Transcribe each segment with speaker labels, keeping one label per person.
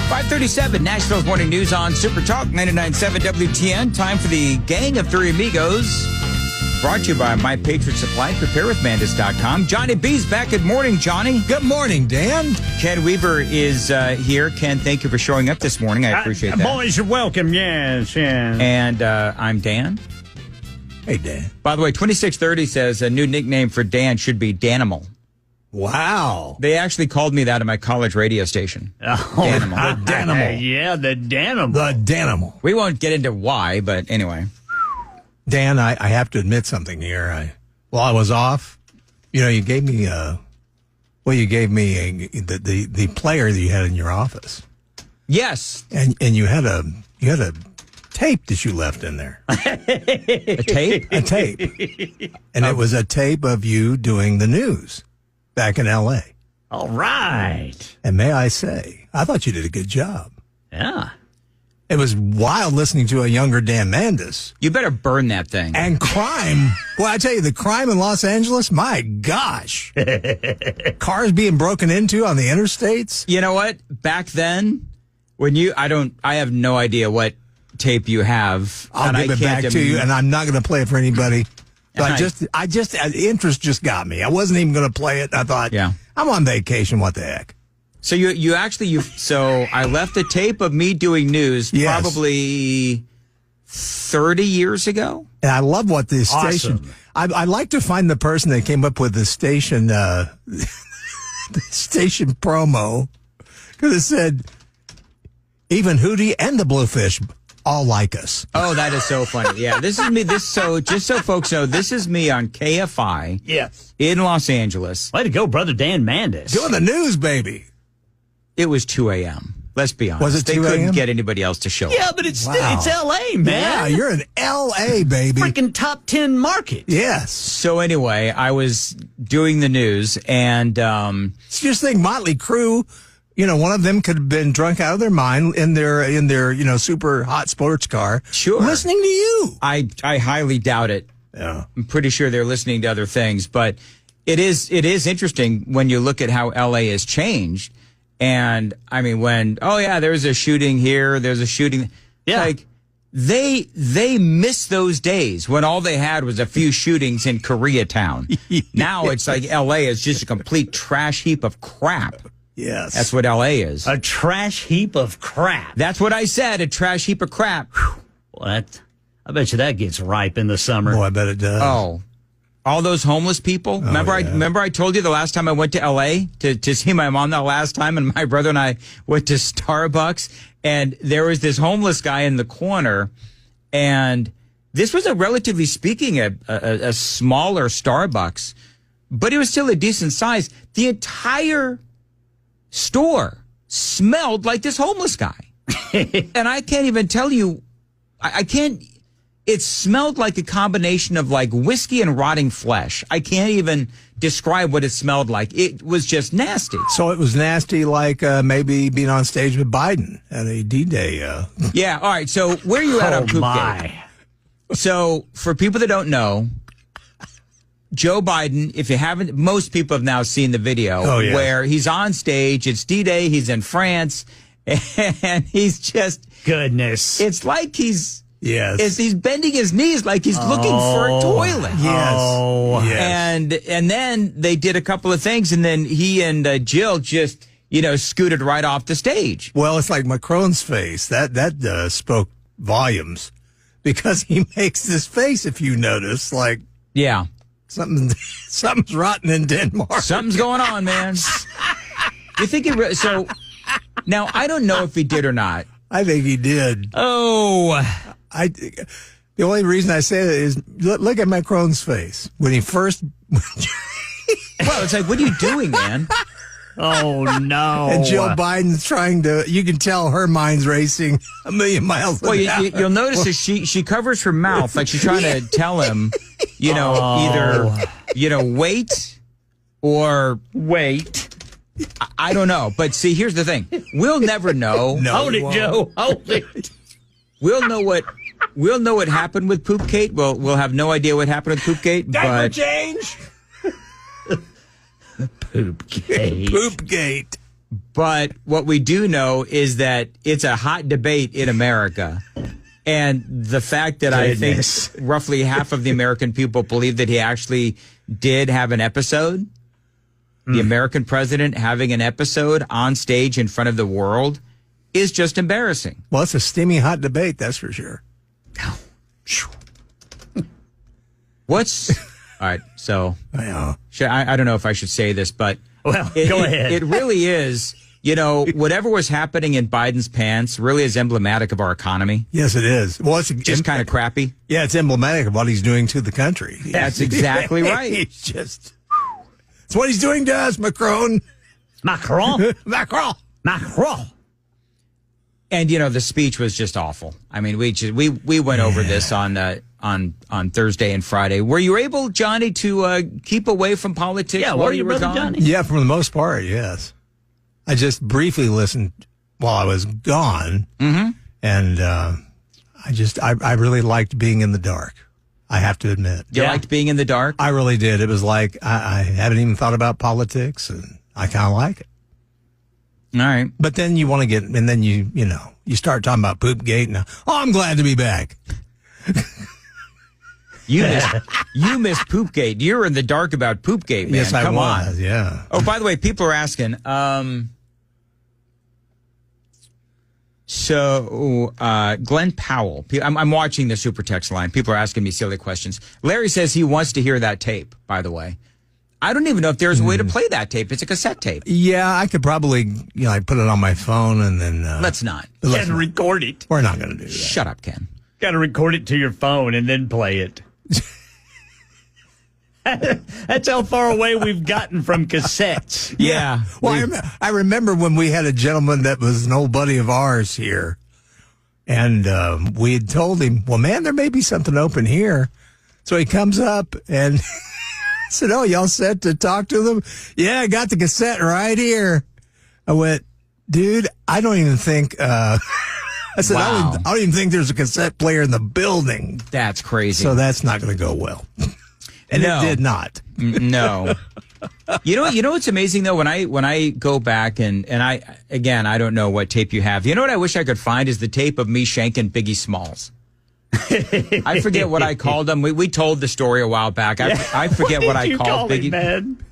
Speaker 1: 5:37, Nashville's Morning News on Super Talk 99.7 WTN. Time for the Gang of Three Amigos. Brought to you by My Patriot Supply. PrepareWithMandis.com. Johnny B's back. Good morning, Johnny.
Speaker 2: Good morning, Dan.
Speaker 1: Ken Weaver is here. Ken, thank you for showing up this morning. I appreciate that.
Speaker 3: Boys, you're welcome. Yes.
Speaker 1: And I'm Dan.
Speaker 2: Hey, Dan.
Speaker 1: By the way, 2630 says a new nickname for Dan should be Danimal.
Speaker 2: Wow.
Speaker 1: They actually called me that at my college radio station.
Speaker 3: Oh,
Speaker 1: Danimal.
Speaker 2: The Danimal.
Speaker 3: Yeah, the Danimal.
Speaker 2: The Danimal.
Speaker 1: We won't get into why, but anyway.
Speaker 2: Dan, I have to admit something here. While I was off, you gave me the player that you had in your office.
Speaker 1: Yes.
Speaker 2: And you had a tape that you left in there.
Speaker 1: A tape?
Speaker 2: A tape. And it was a tape of you doing the news back in L.A.
Speaker 3: All right.
Speaker 2: And may I say, I thought you did a good job.
Speaker 3: Yeah.
Speaker 2: It was wild listening to a younger Dan Mandis.
Speaker 1: You better burn that thing.
Speaker 2: And crime. Well, I tell you, the crime in Los Angeles, my gosh. Cars being broken into on the interstates.
Speaker 1: You know what? Back then, when I have no idea what tape you have.
Speaker 2: I'll give it back to you, and I'm not going to play it for anybody. So interest just got me. I wasn't even going to play it. I thought, I'm on vacation. What the heck?
Speaker 1: So so I left a tape of me doing news probably 30 years ago.
Speaker 2: And I love what the station, I'd like to find the person that came up with the station, the station promo, because it said, even Hootie and the Bluefish all like us.
Speaker 1: Oh, that is so funny. Yeah, this is me. Just so folks know, this is me on KFI.
Speaker 3: Yes.
Speaker 1: In Los Angeles.
Speaker 3: Way to go, brother Dan Mandis.
Speaker 2: Doing the news, baby.
Speaker 1: It was 2 a.m. Let's be honest.
Speaker 2: Was it 2 a.m.?
Speaker 1: They couldn't get anybody else to show up.
Speaker 3: Yeah, but it's L.A., man.
Speaker 2: Yeah, you're in L.A., baby.
Speaker 3: Freaking top 10 market.
Speaker 2: Yes.
Speaker 1: So anyway, I was doing the news, and
Speaker 2: just think, Motley Crue. One of them could have been drunk out of their mind in their super hot sports car.
Speaker 1: Sure.
Speaker 2: Listening to you.
Speaker 1: I highly doubt it.
Speaker 2: Yeah.
Speaker 1: I'm pretty sure they're listening to other things, but it is interesting when you look at how LA has changed. And I mean, there's a shooting here, there's a shooting.
Speaker 3: Yeah.
Speaker 1: Like they miss those days when all they had was a few shootings in Koreatown. Now it's like LA is just a complete trash heap of crap.
Speaker 2: Yes.
Speaker 1: That's what L.A. is.
Speaker 3: A trash heap of crap.
Speaker 1: That's what I said, a trash heap of crap.
Speaker 3: Well, I bet you that gets ripe in the summer.
Speaker 2: Oh, I bet it does.
Speaker 1: Oh, all those homeless people. Remember I told you the last time I went to L.A. to see my mom the last time, and my brother and I went to Starbucks, and there was this homeless guy in the corner, and this was relatively speaking, a smaller Starbucks, but it was still a decent size. The entire store smelled like this homeless guy. And I can't even tell you, it smelled like a combination of like whiskey and rotting flesh. I can't even describe what it smelled like. It was just nasty.
Speaker 2: So it was nasty like maybe being on stage with Biden at a D-Day.
Speaker 1: Yeah, all right, so where are you at on Poopgate? So for people that don't know, Joe Biden, if you haven't, most people have now seen the video where he's on stage. It's D-Day. He's in France, and he's just
Speaker 3: goodness.
Speaker 1: It's like he's bending his knees like he's looking for a toilet.
Speaker 2: Yes.
Speaker 3: Oh,
Speaker 2: yes.
Speaker 1: And then they did a couple of things, and then he and Jill just scooted right off the stage.
Speaker 2: Well, it's like Macron's face that spoke volumes because he makes this face. If you notice, like Something's rotten in Denmark.
Speaker 1: Something's going on, man. You think so? Now I don't know if he did or not.
Speaker 2: I think he did.
Speaker 1: Oh,
Speaker 2: the only reason I say that is look at Macron's face when he first.
Speaker 1: Well, it's like, what are you doing, man?
Speaker 3: Oh, no.
Speaker 2: And Jill Biden's trying to, you can tell her mind's racing a million miles an hour.
Speaker 1: You'll notice that she covers her mouth like she's trying to tell him, either, wait or wait. I don't know. But see, here's the thing. We'll never know.
Speaker 2: No,
Speaker 3: hold it, Joe. Hold it.
Speaker 1: We'll know what happened with Poopgate. We'll have no idea what happened with Poopgate.
Speaker 2: Diaper
Speaker 1: but
Speaker 2: change.
Speaker 3: Poopgate.
Speaker 2: Poopgate.
Speaker 1: But what we do know is that it's a hot debate in America. And the fact that I think roughly half of the American people believe that he actually did have an episode, the American president having an episode on stage in front of the world, is just embarrassing.
Speaker 2: Well, it's a steamy hot debate, that's for sure.
Speaker 1: What's... All right, so I don't know if I should say this, but
Speaker 3: go ahead.
Speaker 1: It really is, whatever was happening in Biden's pants really is emblematic of our economy.
Speaker 2: Yes, it is. Well, it's
Speaker 1: just kind of crappy.
Speaker 2: Yeah, it's emblematic of what he's doing to the country.
Speaker 1: That's exactly right.
Speaker 2: He's just... It's what he's doing to us, Macron.
Speaker 3: Macron?
Speaker 2: Macron.
Speaker 3: Macron.
Speaker 1: And, the speech was just awful. I mean, we went over this on Thursday and Friday. Were you able, Johnny, to keep away from politics while you were gone?
Speaker 3: Johnny?
Speaker 2: Yeah, for the most part, yes. I just briefly listened while I was gone, and I really liked being in the dark. I have to admit.
Speaker 1: You liked being in the dark?
Speaker 2: I really did. It was like I haven't even thought about politics, and I kind of like it.
Speaker 1: All right.
Speaker 2: But then you want to get, and then you start talking about Poopgate, and I'm glad to be back.
Speaker 1: You missed Poopgate. You were in the dark about Poopgate, man.
Speaker 2: Yes,
Speaker 1: Come
Speaker 2: I was,
Speaker 1: on.
Speaker 2: Yeah.
Speaker 1: Oh, by the way, people are asking. So, Glenn Powell, I'm watching the super text line. People are asking me silly questions. Larry says he wants to hear that tape, by the way. I don't even know if there's a way to play that tape. It's a cassette tape.
Speaker 2: Yeah, I could probably, I put it on my phone and then...
Speaker 1: Let's not.
Speaker 3: Let's record it.
Speaker 2: We're not going to do that.
Speaker 1: Shut up, Ken.
Speaker 3: Got to record it to your phone and then play it. That's how far away we've gotten from cassettes.
Speaker 1: Yeah.
Speaker 2: Well, I remember when we had a gentleman that was an old buddy of ours here, and we had told him, well, man, there may be something open here. So he comes up and said, oh, y'all set to talk to them? Yeah, I got the cassette right here. I went, dude, I don't even think... I said,
Speaker 1: wow.
Speaker 2: I don't even think there's a cassette player in the building.
Speaker 1: That's crazy.
Speaker 2: So that's not going to go well. And it did not.
Speaker 1: No. You know what's amazing though, when I go back and I don't know what tape you have. You know what I wish I could find is the tape of me shanking Biggie Smalls. I forget what I called him. We told the story a while back. I forget what I called Biggie. Man?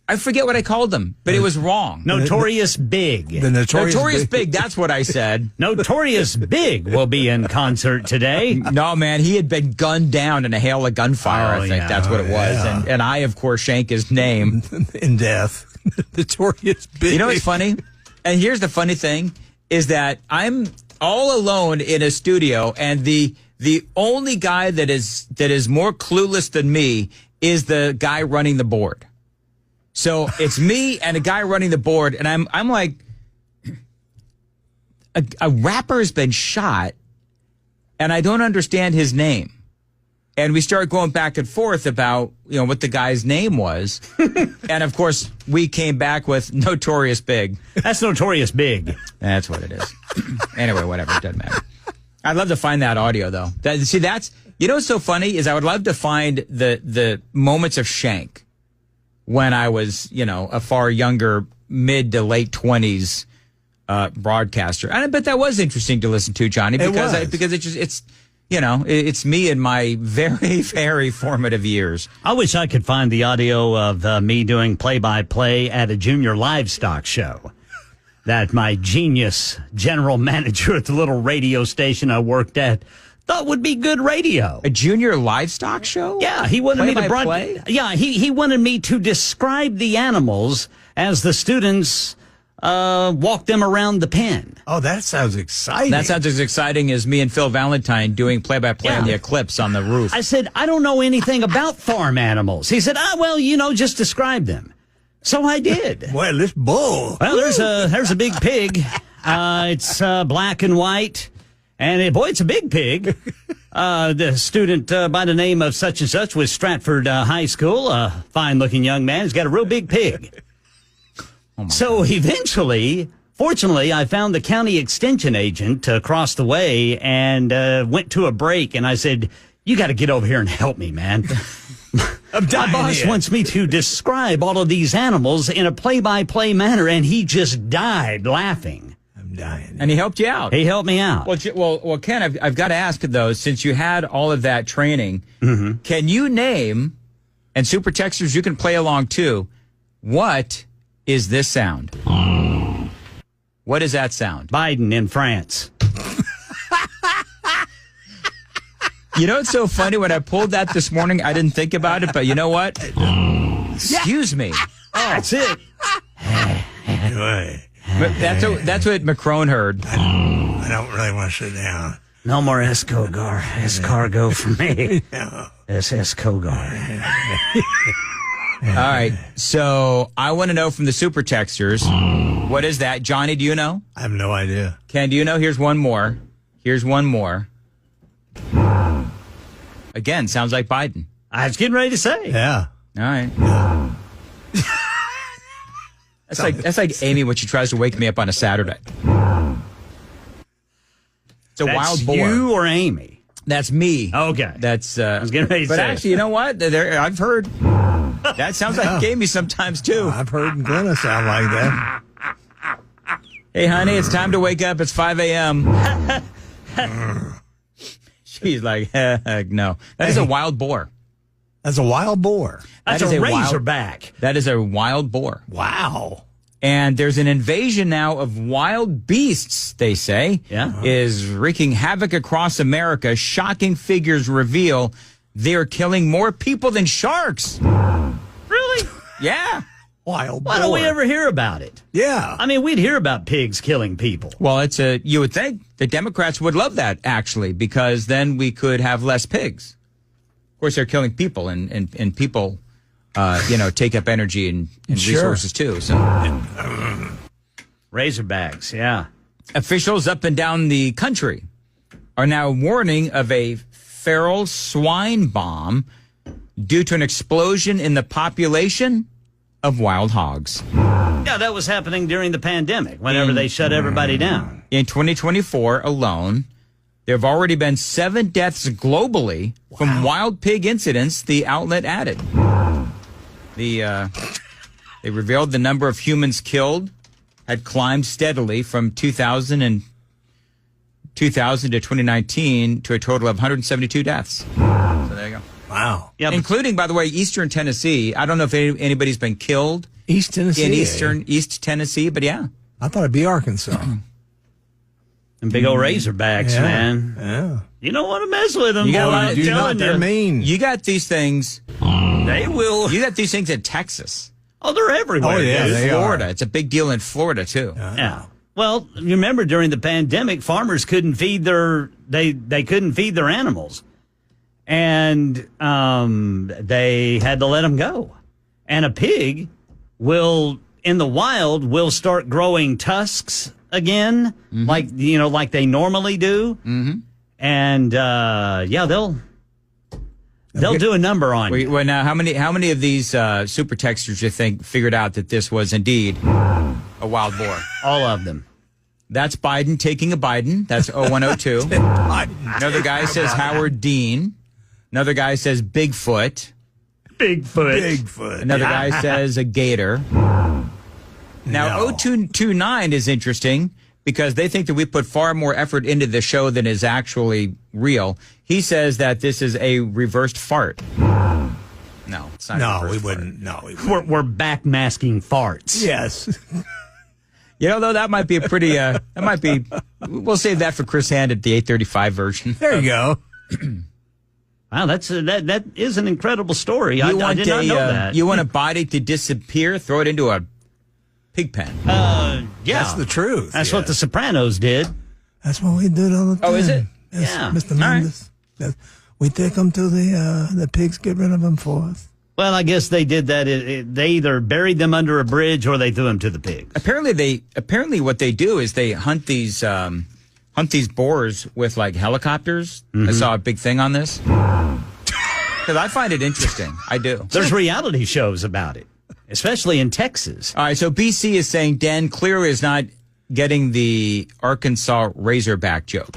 Speaker 1: I forget what I called him, but it was wrong.
Speaker 3: Notorious Big.
Speaker 2: The
Speaker 1: Notorious Big. That's what I said.
Speaker 3: Notorious Big will be in concert today.
Speaker 1: No, man, he had been gunned down in a hail of gunfire. I think that's what it was. Yeah. And I, of course, shank his name
Speaker 2: in death. Notorious Big.
Speaker 1: You know what's funny? And here's the funny thing is that I'm all alone in a studio, and the only guy that is more clueless than me is the guy running the board. So it's me and a guy running the board, and I'm like, a rapper has been shot, and I don't understand his name. And we start going back and forth about, what the guy's name was. And of course, we came back with Notorious Big.
Speaker 3: That's Notorious Big.
Speaker 1: That's what it is. Anyway, whatever, it doesn't matter. I'd love to find that audio though. What's so funny is I would love to find the moments of shank when I was, a far younger, mid to late 20s broadcaster. And I bet that was interesting to listen to, Johnny, because it's me in my very, very formative years.
Speaker 3: I wish I could find the audio of me doing play-by-play at a junior livestock show that my genius general manager at the little radio station I worked at thought would be good radio.
Speaker 1: A junior livestock show?
Speaker 3: Yeah, he wanted me to
Speaker 1: play.
Speaker 3: Yeah, he wanted me to describe the animals as the students walk them around the pen.
Speaker 2: Oh, that sounds exciting.
Speaker 1: That sounds as exciting as me and Phil Valentine doing play-by-play on the eclipse on the roof.
Speaker 3: I said, I don't know anything about farm animals. He said, just describe them. So I did.
Speaker 2: Well, this bull.
Speaker 3: Well, there's a big pig. It's black and white. And it's a big pig. The student by the name of such and such was Stratford High School, a fine-looking young man. He's got a real big pig. So eventually, fortunately, I found the county extension agent across the way and went to a break. And I said, you got to get over here and help me, man. My boss wants me to describe all of these animals in a play-by-play manner, and he just died laughing.
Speaker 2: I'm dying.
Speaker 1: And he helped you out.
Speaker 3: He helped me out.
Speaker 1: Well, Ken, I've got to ask, though, since you had all of that training, can you name, and Super Texters, you can play along too, what is this sound? What is that sound?
Speaker 3: Biden in France.
Speaker 1: You know, it's so funny. When I pulled that this morning, I didn't think about it, but you know what? Excuse me.
Speaker 3: That's it.
Speaker 1: But that's what Macron heard.
Speaker 2: I don't really want to sit down.
Speaker 3: No more escargot for me.
Speaker 2: No.
Speaker 3: It's escogar.
Speaker 1: All right. So I want to know from the Super Texters, what is that? Johnny, do you know?
Speaker 2: I have no idea.
Speaker 1: Ken, do you know? Here's one more. Again, sounds like Biden.
Speaker 3: I was getting ready to say.
Speaker 2: Yeah.
Speaker 1: All right. That's like Amy when she tries to wake me up on a Saturday. It's a wild boar.
Speaker 3: You or Amy?
Speaker 1: That's me.
Speaker 3: Okay.
Speaker 1: That's.
Speaker 3: I was getting ready to
Speaker 1: but
Speaker 3: say.
Speaker 1: actually, you know what? I've heard that sounds like Amy sometimes too.
Speaker 2: I've heard Glenna sound like that.
Speaker 1: Hey, honey, it's time to wake up. It's 5 a.m. She's like, heck no. That is a wild boar.
Speaker 2: That's a wild boar.
Speaker 3: That's
Speaker 1: That is
Speaker 3: a
Speaker 1: a wild-
Speaker 3: razorback.
Speaker 1: That is a wild boar.
Speaker 2: Wow.
Speaker 1: And there's an invasion now of wild beasts, they say.
Speaker 3: Yeah.
Speaker 1: Is wreaking havoc across America. Shocking figures reveal they're killing more people than sharks.
Speaker 3: Really?
Speaker 1: Yeah.
Speaker 2: Wild boar.
Speaker 3: Why don't we ever hear about it?
Speaker 2: Yeah.
Speaker 3: I mean, we'd hear about pigs killing people.
Speaker 1: Well, you would think the Democrats would love that, actually, because then we could have less pigs. Of course, they're killing people, and people, take up energy and
Speaker 2: Sure.
Speaker 1: resources, too. So
Speaker 3: Razorbacks, yeah.
Speaker 1: officials up and down the country are now warning of a feral swine bomb due to an explosion in the population of wild hogs.
Speaker 3: Yeah, that was happening during the pandemic, whenever they shut everybody down.
Speaker 1: In 2024 alone, there have already been 7 deaths globally from wild pig incidents, the outlet added. They revealed the number of humans killed had climbed steadily from 2000 to 2019 to a total of 172 deaths. So there you go.
Speaker 2: Wow.
Speaker 3: Yeah, but
Speaker 1: Including, by the way, Eastern Tennessee. I don't know if anybody's been killed
Speaker 2: East Tennessee.
Speaker 1: in East Tennessee, but yeah.
Speaker 2: I thought it'd be Arkansas.
Speaker 3: and big old Razorbacks,
Speaker 2: Yeah.
Speaker 3: man.
Speaker 2: Yeah.
Speaker 3: You don't want to mess with them,
Speaker 1: You got
Speaker 3: boy,
Speaker 1: a lot
Speaker 3: I'm
Speaker 1: of-
Speaker 2: Do
Speaker 3: telling
Speaker 2: not. They're
Speaker 3: you.
Speaker 2: mean.
Speaker 1: You got these things.
Speaker 3: They will.
Speaker 1: You got these things in Texas.
Speaker 3: Oh, they're everywhere.
Speaker 2: Oh, yeah,
Speaker 3: dude.
Speaker 2: they are.
Speaker 1: Florida. It's a big deal in Florida, too.
Speaker 3: Yeah. Well, you remember during the pandemic, farmers couldn't feed they couldn't feed their animals, and they had to let them go. And a pig in the wild will start growing tusks again, like they normally do. Mm-hmm. And they'll do a number on you.
Speaker 1: Well, now, how many of these super texters you think figured out that this was indeed a wild boar?
Speaker 3: All of them.
Speaker 1: That's Biden taking a Biden. That's 0102. Another guy says Howard Dean. Another guy says Bigfoot.
Speaker 2: Bigfoot.
Speaker 1: Another guy says a gator. Now,
Speaker 2: No.
Speaker 1: 0229 is interesting because they think that we put far more effort into the show than is actually real. He says that this is a reversed fart. No, it's not. a
Speaker 2: No, we
Speaker 1: reversed fart.
Speaker 2: wouldn't. No, we wouldn't.
Speaker 3: We're backmasking farts.
Speaker 2: Yes.
Speaker 1: Though that might be a pretty. We'll save that for Chris Hand at the 8:35 version.
Speaker 2: There you go.
Speaker 3: Wow, that is an incredible story. I did not know that.
Speaker 1: You want a body to disappear? Throw it into a pig pen.
Speaker 3: Yeah,
Speaker 2: That's the truth.
Speaker 3: That's
Speaker 2: yeah.
Speaker 3: what the Sopranos did.
Speaker 2: That's what we do all the time.
Speaker 1: Oh, is it?
Speaker 2: Yes,
Speaker 3: Yeah.
Speaker 2: Mr.
Speaker 1: All right.
Speaker 2: Mendes. Yes. We take them to the pigs, get rid of them for us.
Speaker 3: Well, I guess they did that. They either buried them under a bridge or they threw them to the pigs.
Speaker 1: Apparently what they do is they hunt these boars with like helicopters. I saw a big thing on this because I find it interesting. I do.
Speaker 3: There's reality shows about it, especially in Texas.
Speaker 1: All right, so BC is saying Dan clearly is not getting the Arkansas Razorback joke.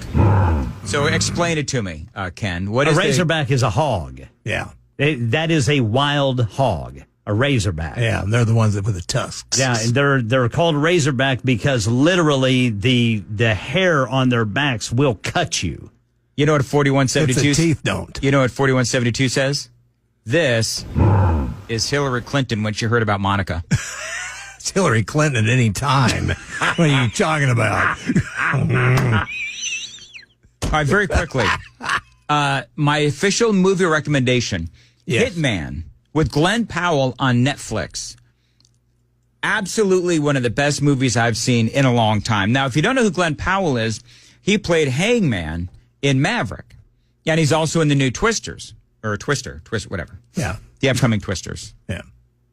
Speaker 1: So explain it to me, Ken. What
Speaker 3: A
Speaker 1: is
Speaker 3: razorback is a hog.
Speaker 2: Yeah.
Speaker 3: That is a wild hog, a razorback.
Speaker 2: Yeah, they're the ones that with the tusks.
Speaker 3: Yeah, and they're called razorback because literally the hair on their backs will cut you.
Speaker 1: You know what 4172
Speaker 2: If the teeth don't.
Speaker 1: You know what 4172 says? This is Hillary Clinton when she heard about Monica.
Speaker 2: It's Hillary Clinton at any time. What are you talking about?
Speaker 1: All right, very quickly. My official movie recommendation,
Speaker 2: Yes.
Speaker 1: Hitman, with Glenn Powell on Netflix. Absolutely one of the best movies I've seen in a long time. Now, if you don't know who Glenn Powell is, he played Hangman in Maverick. And he's also in the new Twisters. Or Twister, whatever.
Speaker 2: Yeah.
Speaker 1: The upcoming Twisters.
Speaker 2: Yeah.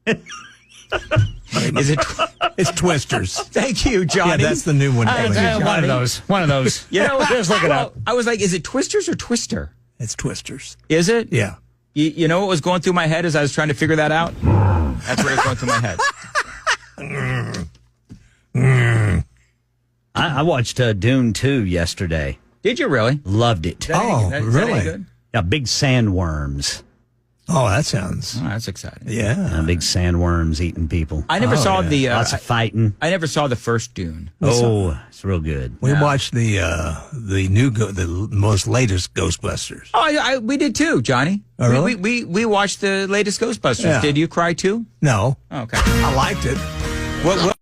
Speaker 1: Is it?
Speaker 2: It's Twisters.
Speaker 1: Thank you, Johnny.
Speaker 2: Yeah, that's the new one.
Speaker 3: One of those. One of those.
Speaker 1: You know,
Speaker 3: just look it up.
Speaker 1: I was like, is it Twisters or Twister?
Speaker 2: It's Twisters.
Speaker 1: Is it?
Speaker 2: Yeah.
Speaker 1: You know what was going through my head as I was trying to figure that out? That's what was going through my head.
Speaker 3: I watched Dune 2 yesterday.
Speaker 1: Did you really?
Speaker 3: Loved it.
Speaker 2: Really?
Speaker 3: Yeah, big sandworms.
Speaker 2: Oh, that sounds.
Speaker 1: Oh, that's exciting.
Speaker 2: Yeah.
Speaker 3: Big sandworms eating people.
Speaker 1: I never saw the.
Speaker 3: Lots of fighting.
Speaker 1: I never saw the first Dune.
Speaker 3: It's real good.
Speaker 2: We watched the most latest Ghostbusters.
Speaker 1: Oh, we did too, Johnny.
Speaker 2: Oh, really?
Speaker 1: We watched the latest Ghostbusters.
Speaker 2: Yeah.
Speaker 1: Did you cry too?
Speaker 2: No.
Speaker 1: Oh, okay.
Speaker 2: I liked it.
Speaker 1: What